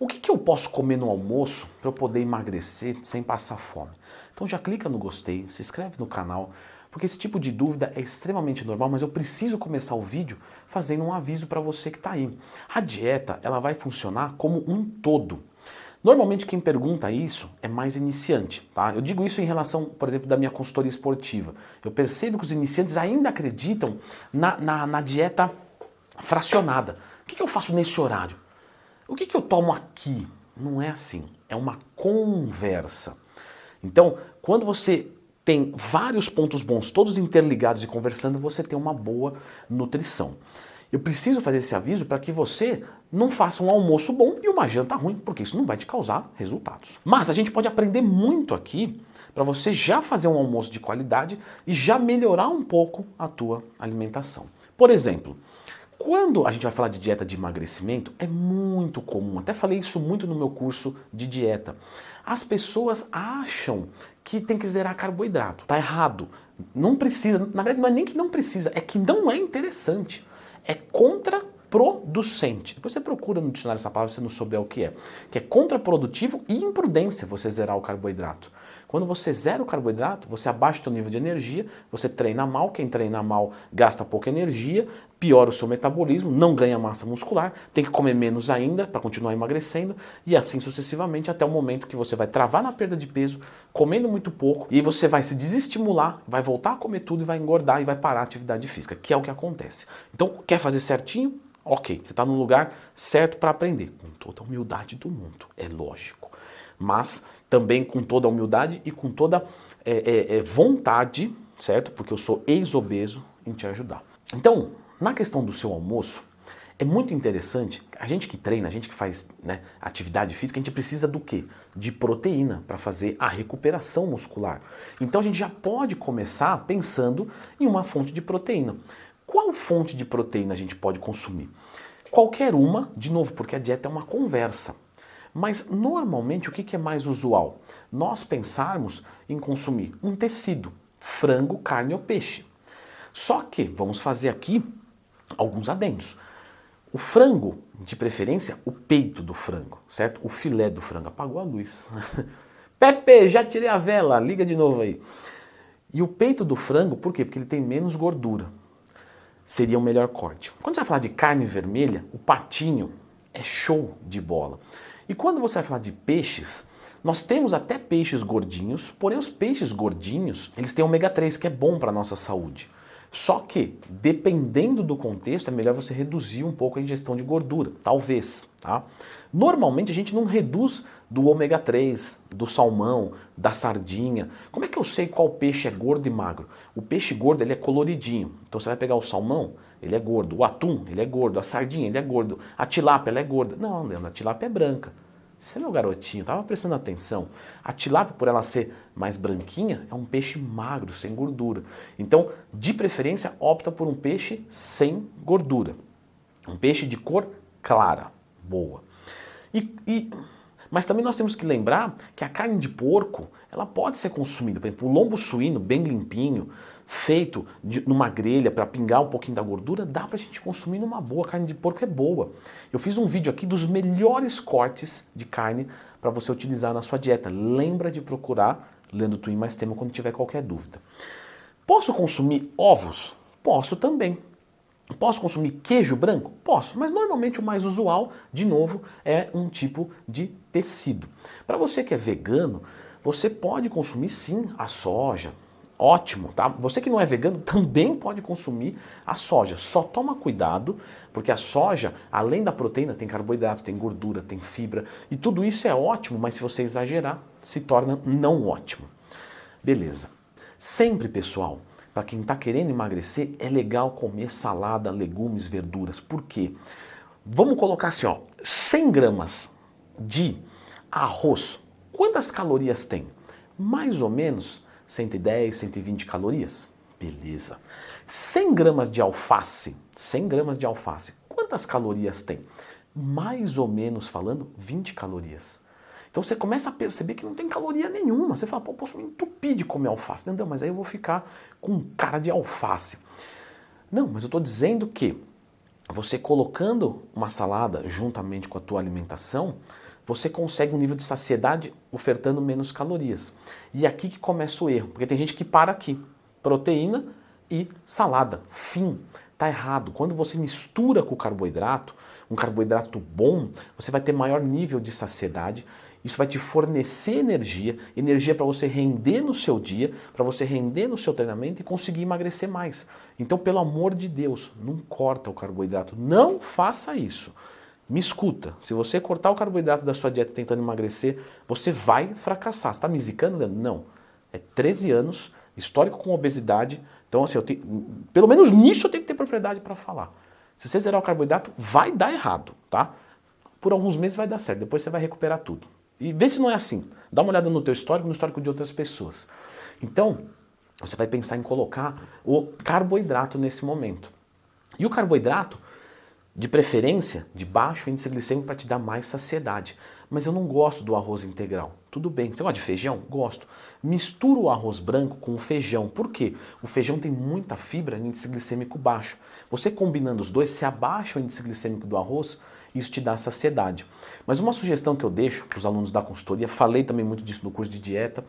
O que eu posso comer no almoço para eu poder emagrecer sem passar fome? Então já clica no gostei, se inscreve no canal, porque esse tipo de dúvida é extremamente normal, mas eu preciso começar o vídeo fazendo um aviso para você que está aí. A dieta, ela vai funcionar como um todo. Normalmente quem pergunta isso é mais iniciante, tá? Eu digo isso em relação, por exemplo, da minha consultoria esportiva. Eu percebo que os iniciantes ainda acreditam na dieta fracionada. O que eu faço nesse horário? O que eu tomo aqui? Não é assim, é uma conversa. Então, quando você tem vários pontos bons, todos interligados e conversando, você tem uma boa nutrição. Eu preciso fazer esse aviso para que você não faça um almoço bom e uma janta ruim, porque isso não vai te causar resultados. Mas a gente pode aprender muito aqui para você já fazer um almoço de qualidade e já melhorar um pouco a tua alimentação. Por exemplo, quando a gente vai falar de dieta de emagrecimento, é muito comum, até falei isso muito no meu curso de dieta. As pessoas acham que tem que zerar carboidrato. Tá errado. Não precisa, na verdade não é nem que não precisa, é que não é interessante. É contraproducente. Depois você procura no dicionário essa palavra se você não souber o que é contraprodutivo e imprudência você zerar o carboidrato. Quando você zera o carboidrato, você abaixa o seu nível de energia, você treina mal, quem treina mal gasta pouca energia, piora o seu metabolismo, não ganha massa muscular, tem que comer menos ainda para continuar emagrecendo e assim sucessivamente até o momento que você vai travar na perda de peso, comendo muito pouco e você vai se desestimular, vai voltar a comer tudo e vai engordar e vai parar a atividade física, que é o que acontece. Então, quer fazer certinho? Ok, você está no lugar certo para aprender, com toda a humildade do mundo, é lógico. Mas também com toda a humildade e com toda vontade, certo? Porque eu sou ex-obeso em te ajudar. Então, na questão do seu almoço, é muito interessante, a gente que treina, a gente que faz atividade física, a gente precisa do quê? De proteína para fazer a recuperação muscular. Então a gente já pode começar pensando em uma fonte de proteína. Qual fonte de proteína a gente pode consumir? Qualquer uma, de novo, porque a dieta é uma conversa. Mas normalmente o que é mais usual? Nós pensarmos em consumir um tecido, frango, carne ou peixe. Só que vamos fazer aqui alguns adendos. O frango, de preferência, o peito do frango, certo? O filé do frango. Apagou a luz. Pepe, já tirei a vela, liga de novo aí. E o peito do frango, por quê? Porque ele tem menos gordura. Seria o melhor corte. Quando você vai falar de carne vermelha, o patinho é show de bola. E quando você vai falar de peixes, nós temos até peixes gordinhos, porém os peixes gordinhos, eles têm ômega 3, que é bom para a nossa saúde. Só que, dependendo do contexto, é melhor você reduzir um pouco a ingestão de gordura, talvez, tá? Normalmente a gente não reduz do ômega 3, do salmão, da sardinha. Como é que eu sei qual peixe é gordo e magro? O peixe gordo, ele é coloridinho. Então você vai pegar o salmão, ele é gordo. O atum, ele é gordo. A sardinha, ele é gordo. A tilápia, ela é gorda. Não, Leandro, a tilápia é branca. Você é meu garotinho, tava prestando atenção. A tilápia, por ela ser mais branquinha, é um peixe magro, sem gordura. Então, de preferência, opta por um peixe sem gordura. Um peixe de cor clara, boa. Mas também nós temos que lembrar que a carne de porco, ela pode ser consumida. Por exemplo, o lombo suíno bem limpinho, feito numa grelha para pingar um pouquinho da gordura, dá pra gente consumir numa boa. A carne de porco é boa. Eu fiz um vídeo aqui dos melhores cortes de carne para você utilizar na sua dieta. Lembra de procurar Leandro Twin Mais Tema quando tiver qualquer dúvida. Posso consumir ovos? Posso também. Posso consumir queijo branco? Posso, mas normalmente o mais usual, de novo, é um tipo de tecido. Para você que é vegano, você pode consumir sim a soja. Ótimo, tá? Você que não é vegano também pode consumir a soja. Só toma cuidado, porque a soja, além da proteína, tem carboidrato, tem gordura, tem fibra, e tudo isso é ótimo, mas se você exagerar, se torna não ótimo. Beleza. Sempre, pessoal, para quem está querendo emagrecer, é legal comer salada, legumes, verduras. Por quê? Vamos colocar assim, ó, 100 gramas de arroz, quantas calorias tem? Mais ou menos 110, 120 calorias. Beleza. 100 gramas de alface, 100 gramas de alface, quantas calorias tem? Mais ou menos falando, 20 calorias. Então você começa a perceber que não tem caloria nenhuma. Você fala, pô, posso me entupir de comer alface. Não, mas aí eu vou ficar com cara de alface. Não, mas eu estou dizendo que você colocando uma salada juntamente com a tua alimentação, você consegue um nível de saciedade ofertando menos calorias. E é aqui que começa o erro, porque tem gente que para aqui. Proteína e salada. Fim. Tá errado. Quando você mistura com o carboidrato, um carboidrato bom, você vai ter maior nível de saciedade. Isso vai te fornecer energia, energia para você render no seu dia, para você render no seu treinamento e conseguir emagrecer mais. Então, pelo amor de Deus, não corta o carboidrato. Não faça isso. Me escuta, se você cortar o carboidrato da sua dieta tentando emagrecer, você vai fracassar. Você está me zicando, Leandro? Não. É 13 anos, histórico com obesidade. Então, assim, pelo menos nisso eu tenho que ter propriedade para falar. Se você zerar o carboidrato, vai dar errado, tá? Por alguns meses vai dar certo, depois você vai recuperar tudo. E vê se não é assim. Dá uma olhada no teu histórico, no histórico de outras pessoas. Então, você vai pensar em colocar o carboidrato nesse momento. E o carboidrato, de preferência, de baixo índice glicêmico para te dar mais saciedade. Mas eu não gosto do arroz integral. Tudo bem. Você gosta de feijão? Gosto. Mistura o arroz branco com o feijão. Por quê? O feijão tem muita fibra e índice glicêmico baixo. Você combinando os dois, você abaixa o índice glicêmico do arroz, isso te dá saciedade. Mas uma sugestão que eu deixo para os alunos da consultoria, falei também muito disso no curso de dieta,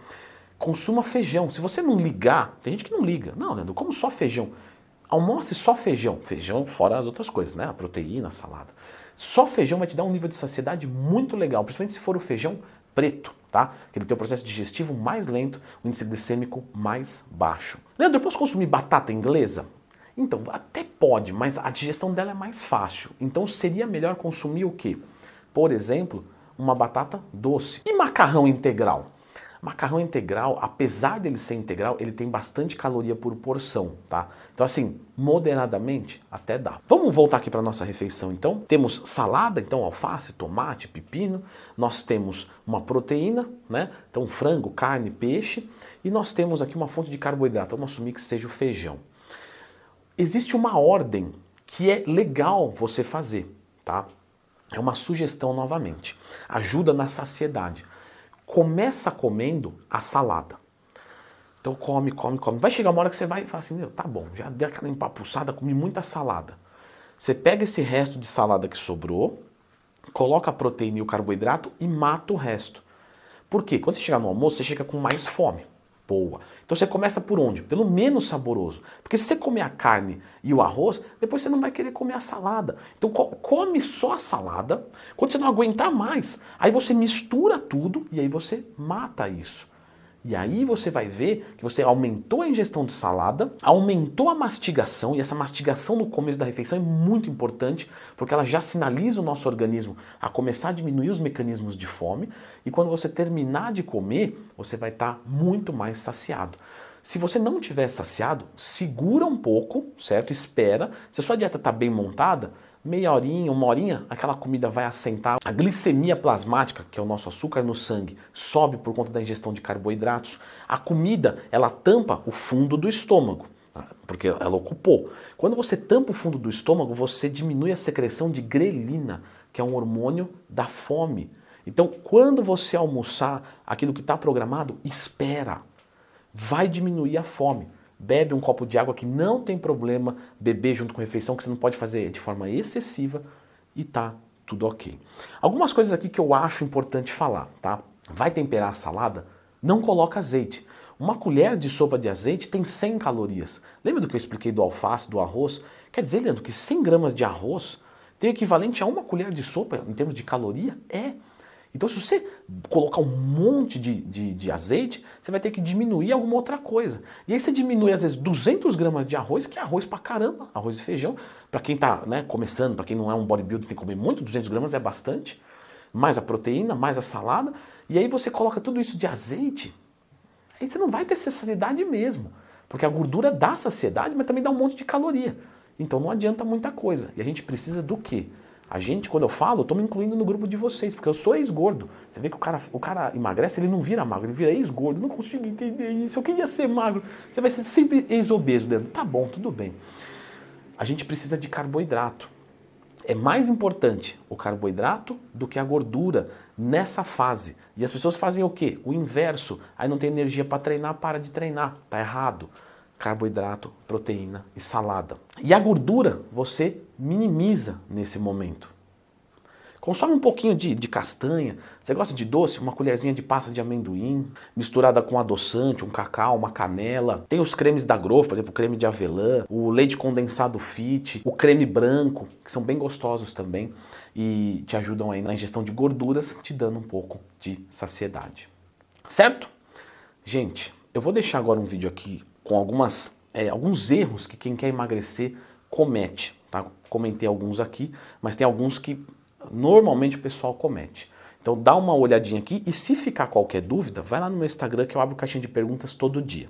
consuma feijão. Se você não ligar, tem gente que não liga. Não, Leandro, como só feijão? Almoce só feijão. Feijão fora as outras coisas, né? A proteína, a salada. Só feijão vai te dar um nível de saciedade muito legal, principalmente se for o feijão preto, tá? Que ele tem o processo digestivo mais lento, o índice glicêmico mais baixo. Leandro, eu posso consumir batata inglesa? Então, até pode, mas a digestão dela é mais fácil. Então seria melhor consumir o quê? Por exemplo, uma batata doce. E macarrão integral? Macarrão integral, apesar dele ser integral, ele tem bastante caloria por porção, tá? Então assim, moderadamente até dá. Vamos voltar aqui para nossa refeição então. Temos salada, então alface, tomate, pepino. Nós temos uma proteína, né? Então frango, carne, peixe. E nós temos aqui uma fonte de carboidrato. Vamos assumir que seja o feijão. Existe uma ordem que é legal você fazer, tá? É uma sugestão novamente. Ajuda na saciedade. Começa comendo a salada. Então come, come, come. Vai chegar uma hora que você vai falar assim, meu, tá bom, já dei aquela empapuçada, comi muita salada. Você pega esse resto de salada que sobrou, coloca a proteína e o carboidrato e mata o resto. Por quê? Quando você chegar no almoço, você chega com mais fome. Boa. Então você começa por onde? Pelo menos saboroso. Porque se você comer a carne e o arroz, depois você não vai querer comer a salada. Então come só a salada, quando você não aguentar mais, aí você mistura tudo e aí você mata isso. E aí você vai ver que você aumentou a ingestão de salada, aumentou a mastigação, e essa mastigação no começo da refeição é muito importante, porque ela já sinaliza o nosso organismo a começar a diminuir os mecanismos de fome, e quando você terminar de comer, você vai estar muito mais saciado. Se você não estiver saciado, segura um pouco, certo? Espera. Se a sua dieta está bem montada, meia horinha, uma horinha, aquela comida vai assentar. A glicemia plasmática, que é o nosso açúcar no sangue, sobe por conta da ingestão de carboidratos. A comida, ela tampa o fundo do estômago, porque ela ocupou. Quando você tampa o fundo do estômago, você diminui a secreção de grelina, que é um hormônio da fome. Então, quando você almoçar aquilo que está programado, espera. Vai diminuir a fome. Bebe um copo de água que não tem problema beber junto com a refeição, que você não pode fazer de forma excessiva e tá tudo ok. Algumas coisas aqui que eu acho importante falar, tá? Vai temperar a salada? Não coloca azeite. Uma colher de sopa de azeite tem 100 calorias. Lembra do que eu expliquei do alface, do arroz? Quer dizer, Leandro, que 100 gramas de arroz tem o equivalente a uma colher de sopa em termos de caloria? É. Então, se você colocar um monte de azeite, você vai ter que diminuir alguma outra coisa. E aí você diminui, às vezes, 200 gramas de arroz, que é arroz pra caramba, arroz e feijão. Para quem tá, né, começando, para quem não é um bodybuilder, tem que comer muito, 200 gramas é bastante. Mais a proteína, mais a salada. E aí você coloca tudo isso de azeite, aí você não vai ter saciedade mesmo. Porque a gordura dá saciedade, mas também dá um monte de caloria. Então não adianta muita coisa. E a gente precisa do quê? A gente, quando eu falo, eu estou me incluindo no grupo de vocês, porque eu sou ex-gordo. Você vê que o cara emagrece, ele não vira magro, ele vira ex-gordo. Não consigo entender isso, eu queria ser magro. Você vai ser sempre ex-obeso, Leandro. Tá bom, tudo bem. A gente precisa de carboidrato. É mais importante o carboidrato do que a gordura nessa fase. E as pessoas fazem o quê? O inverso. Aí não tem energia para treinar, para de treinar. Tá errado. Carboidrato, proteína e salada. E a gordura você minimiza nesse momento. Consome um pouquinho de castanha. Você gosta de doce? Uma colherzinha de pasta de amendoim, misturada com adoçante, um cacau, uma canela. Tem os cremes da Growth, por exemplo, o creme de avelã, o leite condensado Fit, o creme branco, que são bem gostosos também e te ajudam aí na ingestão de gorduras, te dando um pouco de saciedade. Certo? Gente, eu vou deixar agora um vídeo aqui com alguns erros que quem quer emagrecer comete. Tá? Comentei alguns aqui, mas tem alguns que normalmente o pessoal comete. Então dá uma olhadinha aqui e se ficar qualquer dúvida, vai lá no meu Instagram que eu abro caixinha de perguntas todo dia.